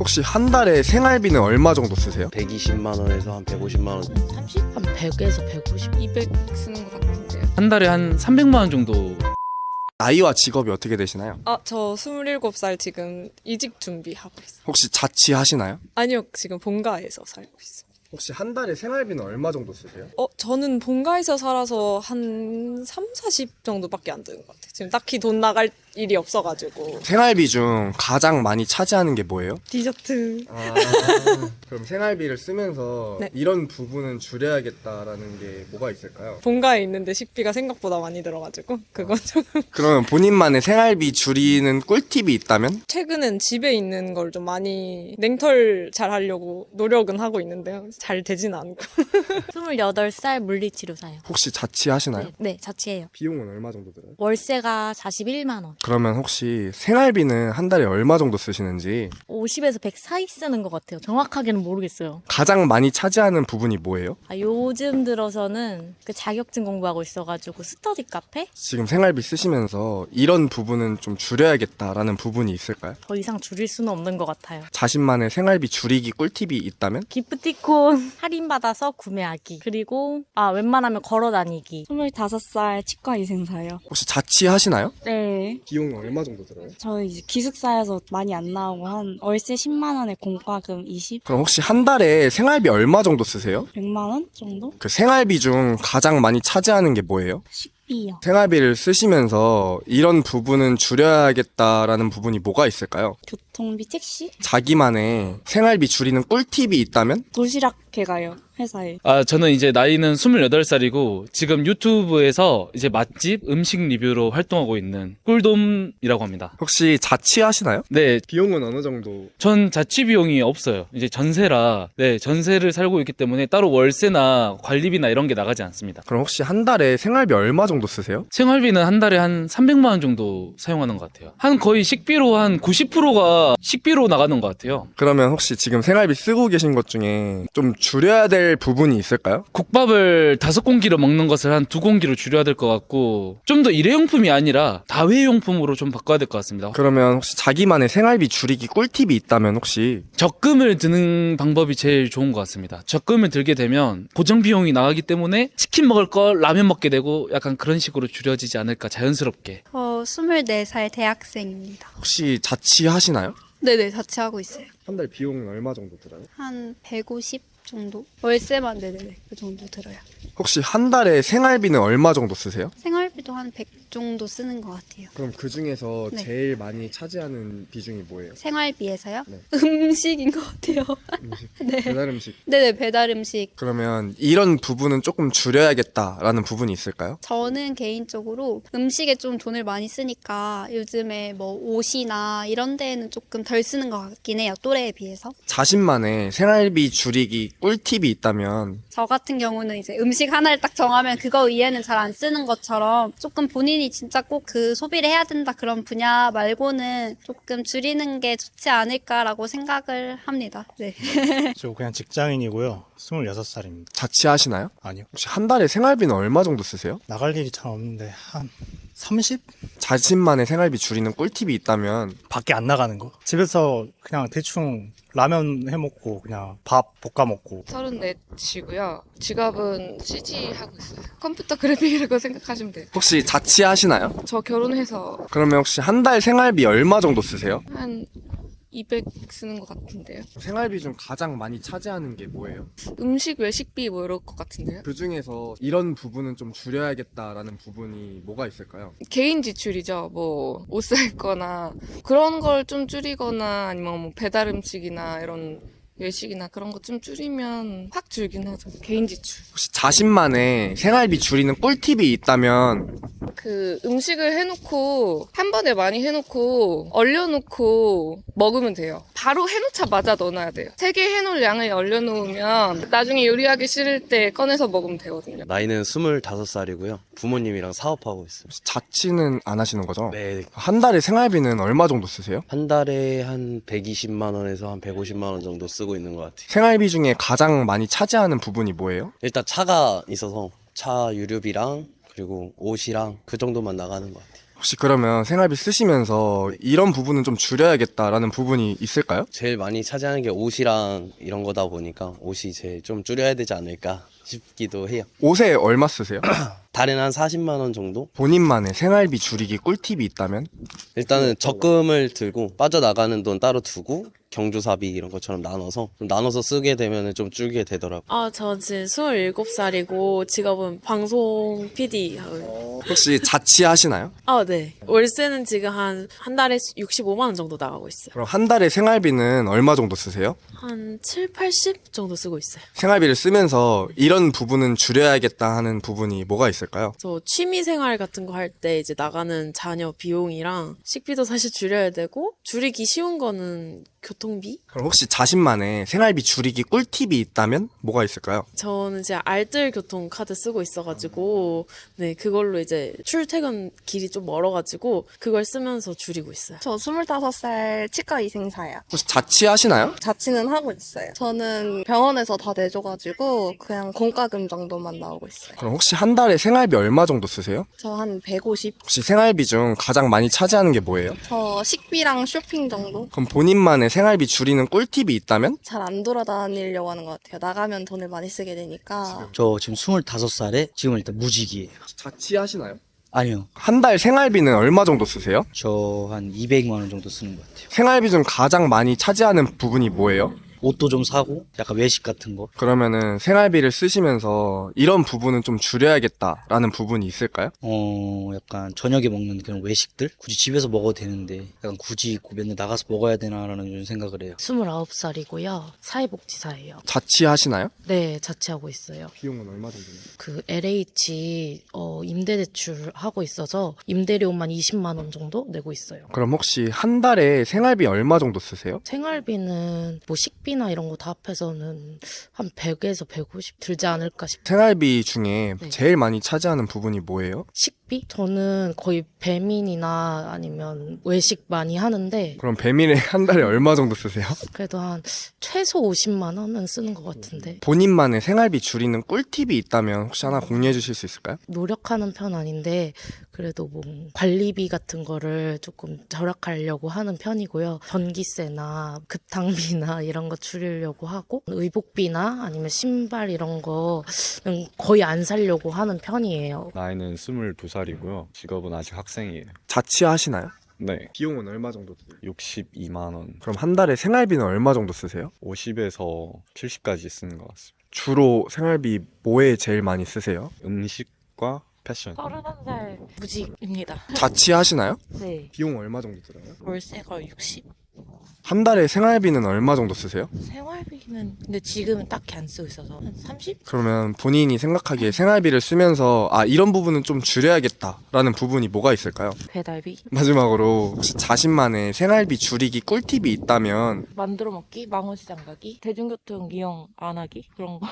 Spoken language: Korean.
혹시 한 달에 생활비는 얼마 정도 쓰세요? 120만 원에서 한 150만 원. 30? 한 100에서 150? 200 쓰는 것 같은데요. 한 달에 한 300만 원 정도. 나이와 직업이 어떻게 되시나요? 저 27살 지금 이직 준비하고 있어요. 혹시 자취하시나요? 아니요, 지금 본가에서 살고 있어요. 혹시 한 달에 생활비는 얼마 정도 쓰세요? 저는 본가에서 살아서 한 3, 40 정도밖에 안 드는 것 같아요. 지금 딱히 돈 나갈 일이 없어가지고. 생활비 중 가장 많이 차지하는 게 뭐예요? 디저트. 그럼 생활비를 쓰면서 네. 이런 부분은 줄여야겠다라는 게 뭐가 있을까요? 본가에 있는데 식비가 생각보다 많이 들어가지고 그건 좀. 그러면 본인만의 생활비 줄이는 꿀팁이 있다면? 최근엔 집에 있는 걸 좀 많이 냉털 잘 하려고 노력은 하고 있는데요. 잘 되진 않고. 28살 물리치료사요. 혹시 자취하시나요? 네, 자취해요. 비용은 얼마 정도 들어요? 월세가 41만 원. 그러면 혹시 생활비는 한 달에 얼마 정도 쓰시는지 50에서 100 사이 쓰는 것 같아요. 정확하게는 모르겠어요. 가장 많이 차지하는 부분이 뭐예요? 요즘 들어서는 그 자격증 공부하고 있어가지고 스터디 카페? 지금 생활비 쓰시면서 이런 부분은 좀 줄여야겠다라는 부분이 있을까요? 더 이상 줄일 수는 없는 것 같아요. 자신만의 생활비 줄이기 꿀팁이 있다면? 기프티콘 할인받아서 구매하기. 그리고 웬만하면 걸어 다니기. 25살 치과의생사요. 혹시 자취하시나요? 네. 비용은 얼마 정도 들어요? 저희 이제 기숙사여서 많이 안 나오고 한 월세 10만 원에 공과금 20, 그럼 혹시 한 달에 생활비 얼마 정도 쓰세요? 100만 원 정도? 그 생활비 중 가장 많이 차지하는 게 뭐예요? 식비요. 생활비를 쓰시면서 이런 부분은 줄여야겠다라는 부분이 뭐가 있을까요? 교통비, 택시? 자기만의 생활비 줄이는 꿀팁이 있다면? 도시락 해가요. 회사에. 저는 이제 나이는 28살이고 지금 유튜브에서 이제 맛집 음식 리뷰로 활동하고 있는 꿀돔이라고 합니다. 혹시 자취하시나요? 네, 비용은 어느 정도? 전 자취 비용이 없어요. 이제 전세라, 전세를 살고 있기 때문에 따로 월세나 관리비나 이런 게 나가지 않습니다. 그럼 혹시 한 달에 생활비 얼마 정도 쓰세요? 생활비는 한 달에 한 300만 원 정도 사용하는 것 같아요. 한 거의 식비로 한 90%가 식비로 나가는 것 같아요. 그러면 혹시 지금 생활비 쓰고 계신 것 중에 좀 줄여야 될 부분이 있을까요? 국밥을 5공기로 먹는 것을 한 2공기로 줄여야 될 것 같고 좀 더 일회용품이 아니라 다회용품으로 좀 바꿔야 될 것 같습니다. 그러면 혹시 자기만의 생활비 줄이기 꿀팁이 있다면 혹시 적금을 드는 방법이 제일 좋은 것 같습니다. 적금을 들게 되면 고정 비용이 나가기 때문에 치킨 먹을 걸 라면 먹게 되고 약간 그런 식으로 줄여지지 않을까 자연스럽게. 24살 대학생입니다. 혹시 자취하시나요? 네네, 자취하고 있어요. 한 달 비용은 얼마 정도 들어요? 한 150 정도? 월세만, 네네네, 그 정도 들어요. 혹시 한 달에 생활비는 얼마 정도 쓰세요? 생활비도 한 100 정도 쓰는 것 같아요. 그럼 그 중에서 네. 제일 많이 차지하는 비중이 뭐예요? 생활비에서요? 네. 음식인 것 같아요. 음식, 네. 배달 음식. 네네, 배달 음식. 그러면 이런 부분은 조금 줄여야겠다라는 부분이 있을까요? 저는 개인적으로 음식에 좀 돈을 많이 쓰니까 요즘에 뭐 옷이나 이런 데에는 조금 덜 쓰는 것 같긴 해요. 또래에 비해서. 자신만의 생활비 줄이기 꿀팁이 있다면 저 같은 경우는 이제 음식 하나를 딱 정하면 그거 위에는 잘 안 쓰는 것처럼 조금 본인이 진짜 꼭 그 소비를 해야 된다 그런 분야 말고는 조금 줄이는 게 좋지 않을까라고 생각을 합니다. 네. 저 그냥 직장인이고요. 26살입니다. 자취하시나요? 아니요. 혹시 한 달에 생활비는 얼마 정도 쓰세요? 나갈 일이 잘 없는데 한 30? 자신만의 생활비 줄이는 꿀팁이 있다면 밖에 안 나가는 거. 집에서 그냥 대충 라면 해 먹고 그냥 밥 볶아 먹고. 34시고요. 직업은 CG 하고 있어요. 컴퓨터 그래픽이라고 생각하시면 돼요. 혹시 자취하시나요? 저 결혼해서 그러면 혹시 한 달 생활비 얼마 정도 쓰세요? 한 200 쓰는 것 같은데요. 생활비 중 가장 많이 차지하는 게 뭐예요? 음식 외식비 뭐 이럴 것 같은데요. 그 중에서 이런 부분은 좀 줄여야겠다라는 부분이 뭐가 있을까요? 개인 지출이죠. 뭐 옷 살 거나 그런 걸 좀 줄이거나 아니면 뭐 배달 음식이나 이런 외식이나 그런 거 좀 줄이면 확 줄긴 하죠. 개인 지출. 혹시 자신만의 생활비 줄이는 꿀팁이 있다면 그 음식을 해놓고 한 번에 많이 해놓고 얼려놓고 먹으면 돼요. 바로 해놓자마자 넣어놔야 돼요. 3개 해놓을 양을 얼려놓으면 나중에 요리하기 싫을 때 꺼내서 먹으면 되거든요. 나이는 25살이고요. 부모님이랑 사업하고 있어요. 혹시 자취는 안 하시는 거죠? 네. 한 달에 생활비는 얼마 정도 쓰세요? 한 달에 한 120만 원에서 한 150만 원 정도 쓰고 있는 것 같아요. 생활비 중에 가장 많이 차지하는 부분이 뭐예요? 일단 차가 있어서 차 유류비랑 그리고 옷이랑 그 정도만 나가는 것 같아요. 혹시 그러면 생활비 쓰시면서 이런 부분은 좀 줄여야겠다라는 부분이 있을까요? 제일 많이 차지하는 게 옷이랑 이런 거다 보니까 옷이 제일 좀 줄여야 되지 않을까 싶기도 해요. 옷에 얼마 쓰세요? 달에는 한 40만 원 정도? 본인만의 생활비 줄이기 꿀팁이 있다면? 일단은 적금을 들고 빠져나가는 돈 따로 두고 경조사비 이런 것처럼 나눠서 좀 나눠서 쓰게 되면 좀 줄게 되더라고요. 저 지금 27살이고 직업은 방송 PD 하고. 혹시 자취하시나요? 네. 월세는 지금 한 달에 65만 원 정도 나가고 있어요. 그럼 한 달에 생활비는 얼마 정도 쓰세요? 한 7, 80 정도 쓰고 있어요. 생활비를 쓰면서 이런 부분은 줄여야겠다 하는 부분이 뭐가 있을까요? 저 취미 생활 같은 거 할 때 이제 나가는 자녀 비용이랑 식비도 사실 줄여야 되고 줄이기 쉬운 거는 교통비? 그럼 혹시 자신만의 생활비 줄이기 꿀팁이 있다면 뭐가 있을까요? 저는 이제 알뜰 교통 카드 쓰고 있어가지고 네 그걸로 이제 출퇴근 길이 좀 멀어가지고 그걸 쓰면서 줄이고 있어요. 저 25살 치과 의생사예요. 혹시 자취하시나요? 자취는 하고 있어요. 저는 병원에서 다 내줘가지고 그냥 공과금 정도만 나오고 있어요. 그럼 혹시 한 달에 생활비 얼마 정도 쓰세요? 저 한 150. 혹시 생활비 중 가장 많이 차지하는 게 뭐예요? 저 식비랑 쇼핑 정도? 그럼 본인만의 생활비 줄이는 꿀팁이 있다면? 잘 안 돌아다니려고 하는 것 같아요. 나가면 돈을 많이 쓰게 되니까. 저 지금 25살에 지금 일단 무직이에요. 자취하시나요? 아니요. 한 달 생활비는 얼마 정도 쓰세요? 저 한 200만 원 정도 쓰는 것 같아요. 생활비 중 가장 많이 차지하는 부분이 뭐예요? 옷도 좀 사고 약간 외식 같은 거. 그러면은 생활비를 쓰시면서 이런 부분은 좀 줄여야겠다라는 부분이 있을까요? 약간 저녁에 먹는 그런 외식들? 굳이 집에서 먹어도 되는데 약간 굳이 맨날 나가서 먹어야 되나라는 좀 생각을 해요. 29살이고요. 사회복지사예요. 자취하시나요? 네, 자취하고 있어요. 비용은 얼마 정도나요? 그 LH 임대대출 하고 있어서 임대료만 20만 원 정도 내고 있어요. 그럼 혹시 한 달에 생활비 얼마 정도 쓰세요? 생활비는 뭐 식비나 이런 거 다 합해서는 한 100에서 150 들지 않을까 싶어요. 생활비 중에 네. 제일 많이 차지하는 부분이 뭐예요? 식비? 저는 거의 배민이나 아니면 외식 많이 하는데 그럼 배민에 한 달에 얼마 정도 쓰세요? 그래도 한 최소 50만 원은 쓰는 것 같은데 본인만의 생활비 줄이는 꿀팁이 있다면 혹시 하나 공유해 주실 수 있을까요? 노력하는 편 아닌데 그래도 뭐 관리비 같은 거를 조금 절약하려고 하는 편이고요. 전기세나 급탕비나 이런 거 줄이려고 하고 의복비나 아니면 신발 이런 거는 거의 안 사려고 하는 편이에요. 나이는 22살이고요. 직업은 아직 학생이에요. 자취하시나요? 네. 비용은 얼마 정도 드세요? 62만 원. 그럼 한 달에 생활비는 얼마 정도 쓰세요? 50에서 70까지 쓰는 것 같습니다. 주로 생활비 뭐에 제일 많이 쓰세요? 음식과 패션. 31살 무직입니다. 자취하시나요? 네. 비용 얼마 정도 들어요? 월세가 60. 한 달에 생활비는 얼마 정도 쓰세요? 생활비는 근데 지금은 딱히 안 쓰고 있어서 한 30? 그러면 본인이 생각하기에 생활비를 쓰면서 이런 부분은 좀 줄여야겠다라는 부분이 뭐가 있을까요? 배달비? 마지막으로 혹시 자신만의 생활비 줄이기 꿀팁이 있다면 만들어 먹기? 망원시장 가기? 대중교통 이용 안 하기? 그런 거?